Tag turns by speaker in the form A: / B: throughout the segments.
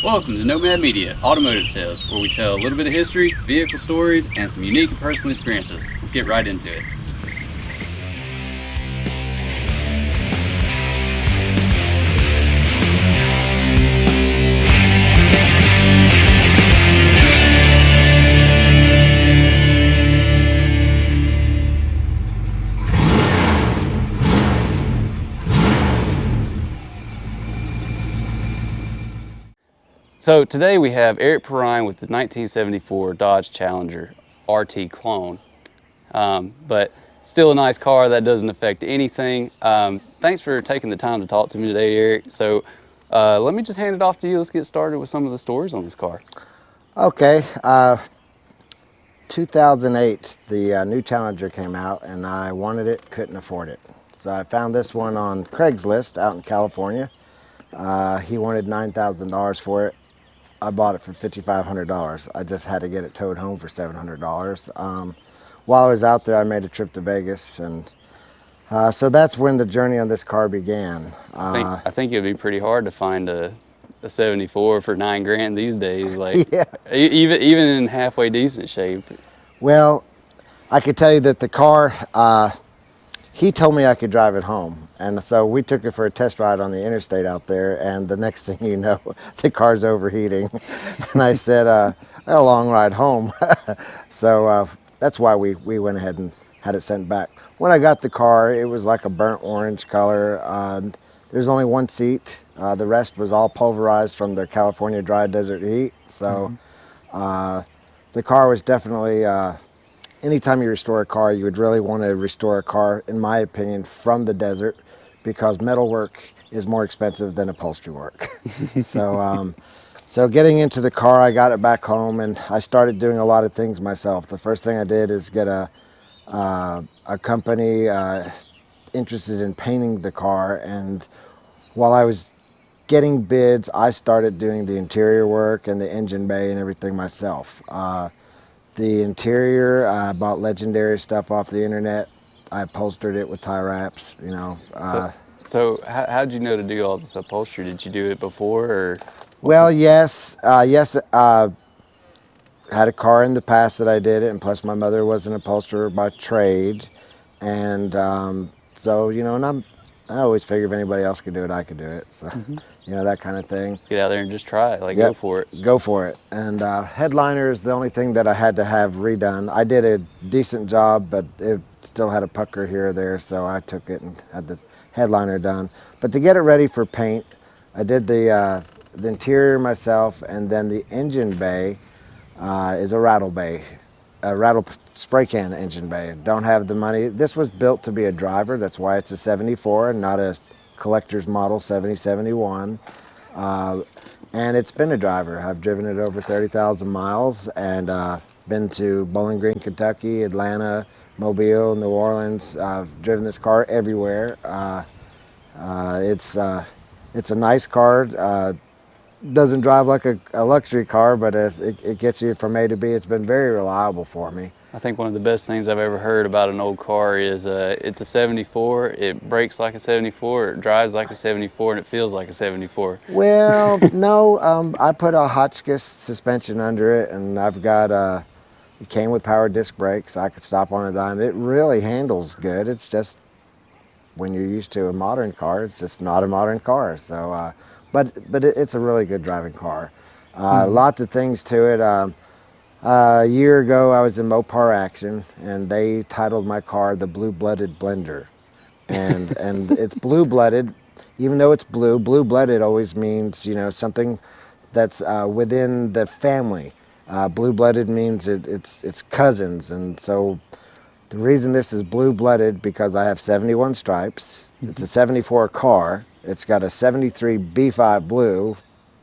A: Welcome to Nomad Media, Automotive Tales, where we tell a little bit of history, vehicle stories, and some unique and personal experiences. Let's get right into it. So today we have Eric Perrine with the 1974 Dodge Challenger RT clone, but still a nice car. That doesn't affect anything. Thanks for taking the time to talk to me today, Eric. So let me just hand it off to you. Let's get started with some of the stories on this car.
B: Okay, 2008, the new Challenger came out and I wanted it, couldn't afford it. So I found this one on Craigslist out in California. He wanted $9,000 for it. I bought it for $5,500. I just had to get it towed home for $700. While I was out there, I made a trip to Vegas, and so that's when the journey on this car began.
A: I think it'd be pretty hard to find a 74 for $9,000 these days. Like
B: Yeah.
A: even in halfway decent shape.
B: Well, I could tell you that the car, he told me I could drive it home. And so we took it for a test ride on the interstate out there. And the next thing you know, the car's overheating. And I said, a long ride home. So that's why we went ahead and had it sent back. When I got the car, it was like a burnt orange color. There's only one seat. The rest was all pulverized from the California dry desert heat. So the car was definitely, anytime you restore a car, you would really want to restore a car, in my opinion, from the desert, because metal work is more expensive than upholstery work. So getting into the car, I got it back home and I started doing a lot of things myself. The first thing I did is get a company interested in painting the car, and while I was getting bids, I started doing the interior work and the engine bay and everything myself. The interior, I bought Legendary stuff off the internet. I upholstered it with tie wraps, you know.
A: So how'd you know to do all this upholstery? Did you do it before, or?
B: Well, yes, had a car in the past that I did it, and plus my mother was an upholsterer by trade, and so, you know, and I always figure if anybody else could do it, I could do it. So, you know, that kind of thing.
A: Get out there and just try it. Like,
B: Yep,
A: go for it.
B: Go for it. And headliner is the only thing that I had to have redone. I did a decent job, but it still had a pucker here or there, so I took it and had the headliner done. But to get it ready for paint, I did the interior myself, and then the engine bay is a rattle bay. A rattle spray can engine bay. Don't have the money. This was built to be a driver. That's why it's a 74 and not a collector's model 7071. And it's been a driver. I've driven it over 30,000 miles and been to Bowling Green, Kentucky, Atlanta, Mobile, New Orleans. I've driven this car everywhere. It's a nice car. Doesn't drive like a luxury car, but it gets you from A to B. It's been very reliable for me.
A: I think one of the best things I've ever heard about an old car is it's a 74, it brakes like a 74, it drives like a 74, and it feels like a 74.
B: Well, no, I put a Hotchkiss suspension under it, and I've got it came with power disc brakes. I could stop on a dime. It really handles good. It's just when you're used to a modern car, it's just not a modern car. So, but it's a really good driving car. Lots of things to it. A year ago, I was in Mopar Action, and they titled my car the Blue-Blooded Blender. And it's blue-blooded, even though it's blue. Blue-blooded always means, you know, something that's within the family. Blue-blooded means it's cousins, and so the reason this is blue-blooded because I have 71 stripes. It's a 74 car. It's got a 73 B5 blue,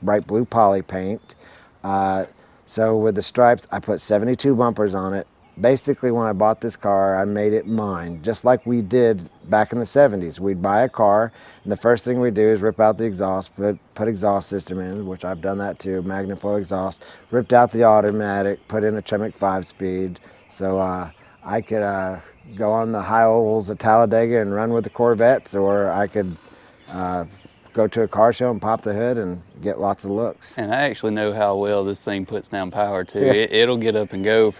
B: bright blue poly paint. So with the stripes, I put 72 bumpers on it. Basically, when I bought this car, I made it mine, just like we did back in the 70s. We'd buy a car, and the first thing we do is rip out the exhaust, put exhaust system in, which I've done that too, Magnaflow exhaust, ripped out the automatic, put in a Tremec 5-speed, so I could go on the high ovals at Talladega and run with the Corvettes, or I could go to a car show and pop the hood and get lots of looks.
A: And I actually know how well this thing puts down power too.
B: Yeah.
A: It'll get up and go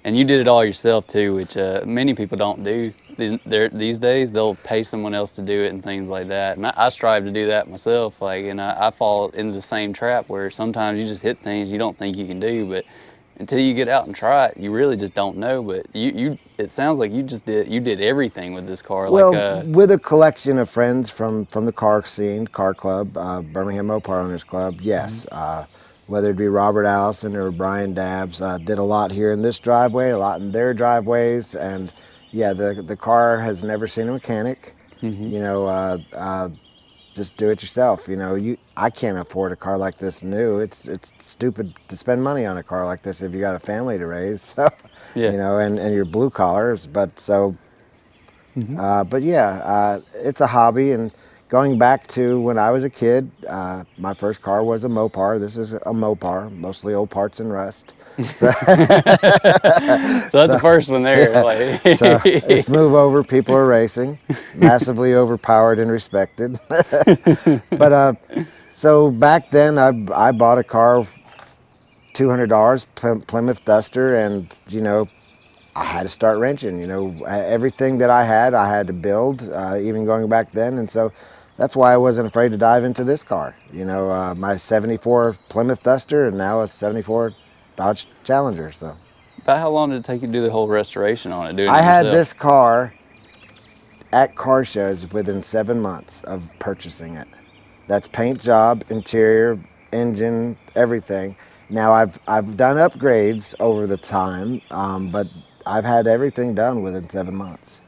A: and you did it all yourself too, which many people don't do. These days, they'll pay someone else to do it and things like that. And I strive to do that myself. And I fall into the same trap where sometimes you just hit things you don't think you can do, but until you get out and try it, you really just don't know. But it sounds like you did everything with this car.
B: Well, with a collection of friends from the car scene, car club, Birmingham Mopar Owners Club, yes. Whether it be Robert Allison or Brian Dabbs, did a lot here in this driveway, a lot in their driveways, and yeah, the car has never seen a mechanic. You know, just do it yourself. You know, I can't afford a car like this new. It's stupid to spend money on a car like this if you got a family to raise. So,
A: Yeah.
B: you know, and you're blue collars, but so. But yeah, it's a hobby, and going back to when I was a kid, my first car was a Mopar. This is a Mopar, mostly old parts and rust. So,
A: So that's the first one there.
B: yeah. So it's move over, people are racing, massively overpowered and respected. But so back then I bought a car, $200, Plymouth Duster, and you know, I had to start wrenching. You know, everything that I had to build, even going back then, and so that's why I wasn't afraid to dive into this car. You know, my '74 Plymouth Duster, and now a '74 Dodge Challenger. So,
A: About how long did it take you to do the whole restoration on it? Doing
B: I
A: it
B: had
A: yourself?
B: this car at car shows within 7 months of purchasing it. That's paint job, interior, engine, everything. Now I've done upgrades over the time, but I've had everything done within 7 months.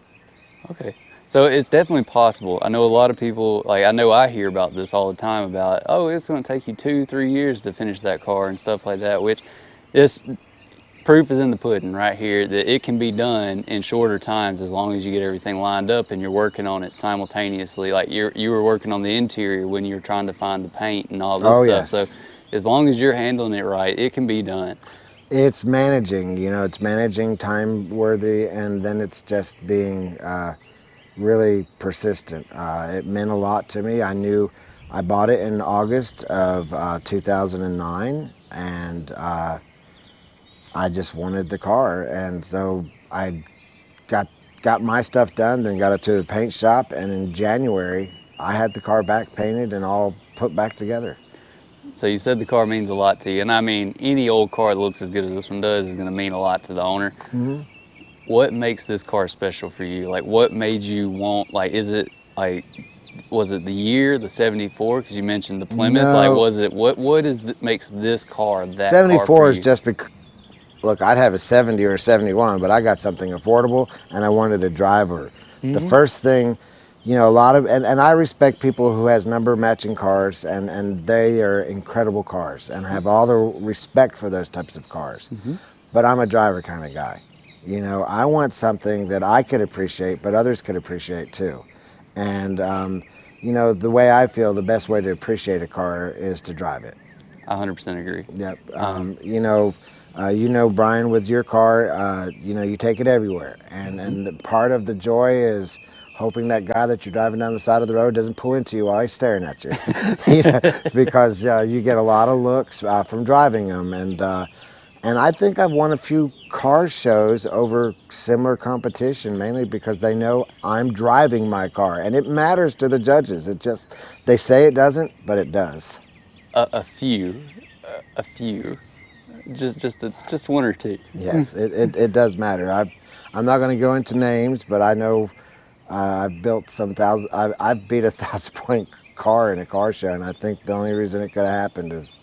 A: Okay. So it's definitely possible. I know a lot of people, like I know I hear about this all the time about, oh, it's going to take you 2-3 years to finish that car and stuff like that, which is proof is in the pudding right here that it can be done in shorter times as long as you get everything lined up and you're working on it simultaneously. Like you were working on the interior when you were trying to find the paint and all this
B: Oh,
A: stuff.
B: yes.
A: So as long as you're handling it right, it can be done.
B: It's managing, you know, it's managing time worthy, and then it's just being really persistent. It meant a lot to me. I bought it in August of 2009, and I just wanted the car, and so I got my stuff done, then got it to the paint shop, and in January I had the car back painted and all put back together.
A: So you said the car means a lot to you, and I mean any old car that looks as good as this one does is going to mean a lot to the owner. What makes this car special for you? Like, what made you want? Like, is it like, was it the year, the '74? Because you mentioned the Plymouth.
B: No.
A: Like, was it what makes this car that car
B: 74
A: for
B: is
A: you?
B: just because, look, I'd have a 70 or a 71, but I got something affordable and I wanted a driver. The first thing, you know, a lot of, and I respect people who has number matching cars, and they are incredible cars, and I have all the respect for those types of cars. But I'm a driver kind of guy. You know, I want something that I could appreciate, but others could appreciate too. And, you know, the way I feel the best way to appreciate a car is to drive it.
A: I 100% agree.
B: Yep. You know, Brian, with your car, you know, you take it everywhere. And the part of the joy is hoping that guy that you're driving down the side of the road doesn't pull into you while he's staring at you. You know, because you get a lot of looks from driving them. And I think I've won a few car shows over similar competition, mainly because they know I'm driving my car. And it matters to the judges. They say it doesn't, but it does.
A: A few, just one or two.
B: Yes, it does matter. I'm not going to go into names, but I know I've built I've beat a 1,000-point car in a car show, and I think the only reason it could have happened is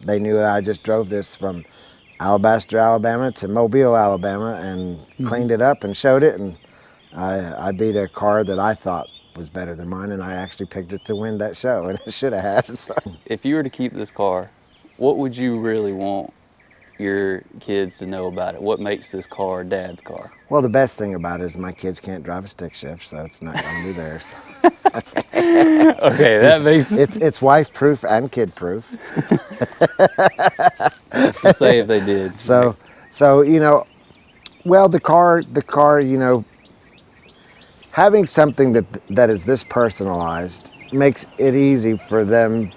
B: they knew that I just drove this from Alabaster, Alabama to Mobile, Alabama, and cleaned it up and showed it, and I beat a car that I thought was better than mine, and I actually picked it to win that show, and it should have had. So.
A: If you were to keep this car, what would you really want your kids to know about it? What makes this car Dad's car?
B: Well, the best thing about it is my kids can't drive a stick shift, so it's not going to be theirs.
A: Okay, that makes
B: It's wife-proof and kid-proof.
A: Let's just say if they did.
B: So you know, well, the car, you know, having something that is this personalized makes it easy for them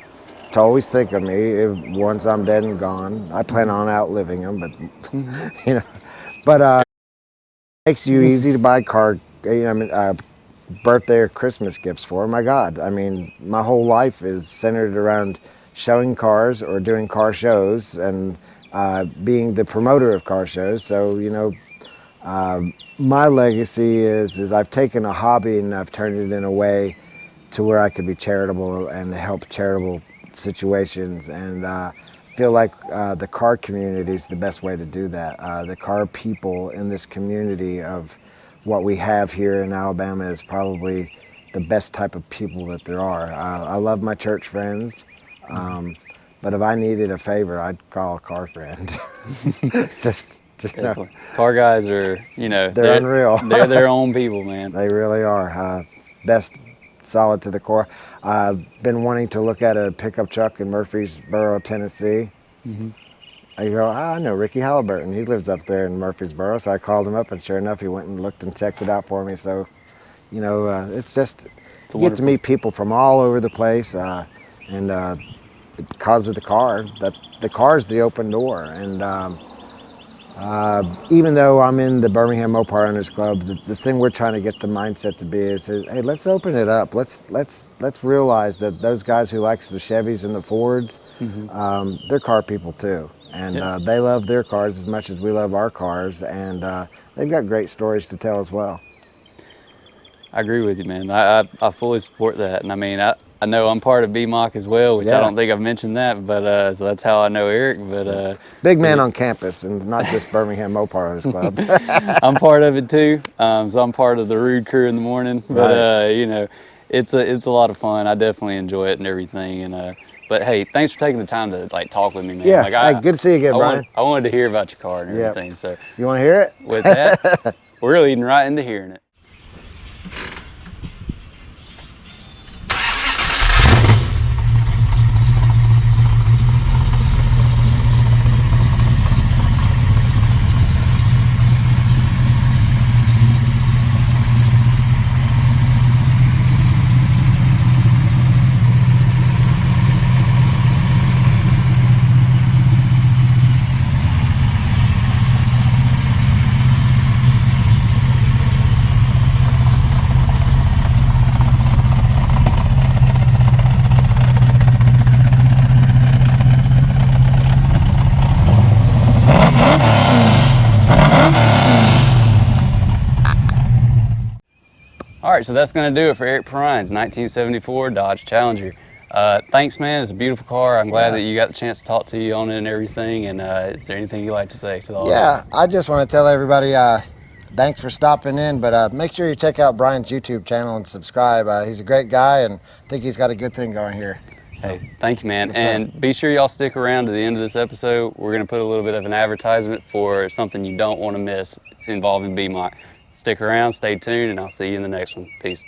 B: to always think of me once I'm dead and gone. I plan on outliving them, but you know, but it makes you easy to buy birthday or Christmas gifts for. My God, I mean, my whole life is centered around showing cars or doing car shows and being the promoter of car shows. So my legacy is I've taken a hobby and I've turned it in a way to where I could be charitable and help charitable situations, and feel like the car community is the best way to do that. The car people in this community of what we have here in Alabama is probably the best type of people that there are. I love my church friends, but if I needed a favor, I'd call a car friend. Just
A: Car guys are,
B: they're unreal.
A: They're their own people, man.
B: They really are. Best, solid to the core. I've been wanting to look at a pickup truck in Murfreesboro, Tennessee. I go, I know Ricky Halliburton. He lives up there in Murfreesboro. So I called him up, and sure enough, he went and looked and checked it out for me. So, it's just, you get to meet people from all over the place, and because of the car, the car's the open door. And even though I'm in the Birmingham Mopar Owners Club, the thing we're trying to get the mindset to be is, hey, let's open it up. Let's realize that those guys who likes the Chevys and the Fords, they're car people too, and they love their cars as much as we love our cars, and they've got great stories to tell as well.
A: I agree with you, man. I fully support that, and I mean, I know I'm part of BMOC as well, which I don't think I've mentioned that, but so that's how I know Eric. But
B: big man on campus, and not just Birmingham Mopar Owners Club.
A: I'm part of it too, so I'm part of the rude crew in the morning. But it's a lot of fun. I definitely enjoy it and everything. And but hey, thanks for taking the time to talk with me, man.
B: Yeah, good to see you again, Brian.
A: I wanted to hear about your car and everything. So
B: you want to hear it?
A: With that, we're leading right into hearing it. All right, so that's going to do it for Eric Perrine's 1974 Dodge Challenger. Thanks, man. It's a beautiful car. I'm glad that you got the chance to talk to you on it and everything. And is there anything you'd like to say to the audience?
B: Yeah, I just want to tell everybody thanks for stopping in, but make sure you check out Brian's YouTube channel and subscribe. He's a great guy, and I think he's got a good thing going here. So.
A: Hey, thank you, man. And be sure y'all stick around to the end of this episode. We're going to put a little bit of an advertisement for something you don't want to miss involving BMOC. Stick around, stay tuned, and I'll see you in the next one. Peace.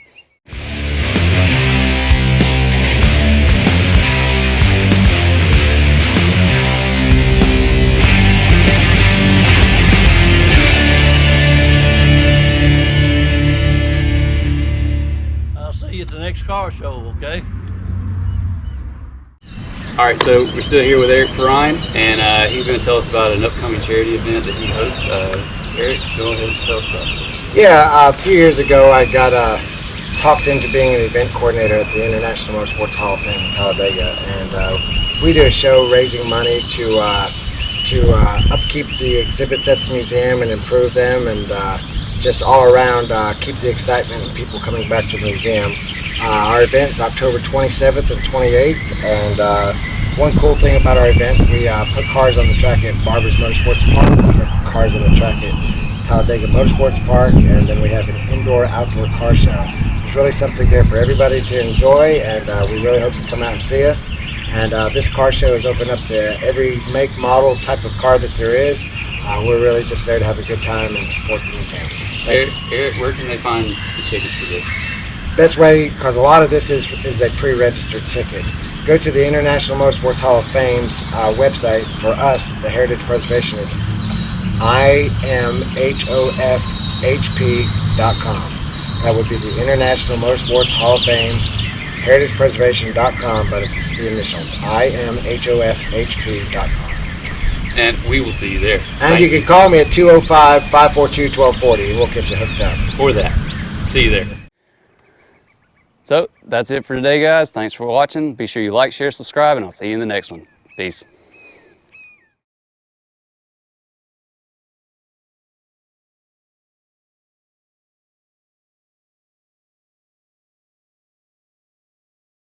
C: I'll see you at the next car show, okay?
A: All right, so we're still here with Eric Perrine, and he's going to tell us about an upcoming charity event that he hosts. Eric, go ahead and tell us about this.
B: Yeah, a few years ago I got talked into being an event coordinator at the International Motorsports Hall of Fame in Talladega, and we do a show raising money to upkeep the exhibits at the museum and improve them, and just all around keep the excitement and people coming back to the museum. Our event is October 27th and 28th, and one cool thing about our event, we put cars on the track at Barber's Motorsports Park, we put cars on the track at Talladega Motorsports Park, and then we have an indoor-outdoor car show. There's really something there for everybody to enjoy, and we really hope you come out and see us. And this car show is open up to every make, model, type of car that there is. We're really just there to have a good time and support the museum.
A: Eric, where can they find the tickets for this?
B: Best way, because a lot of this is a pre-registered ticket. Go to the International Motorsports Hall of Fame's website. For us, the Heritage Preservation is imhofhp.com. That would be the International Motorsports Hall of Fame heritagepreservation.com, but it's the initials, IMHOFHP.com.
A: And we will see you there.
B: And you can call me at 205-542-1240. We'll get you hooked up.
A: For that. See you there. So that's it for today, guys. Thanks for watching. Be sure you like, share, subscribe, and I'll see you in the next one. Peace.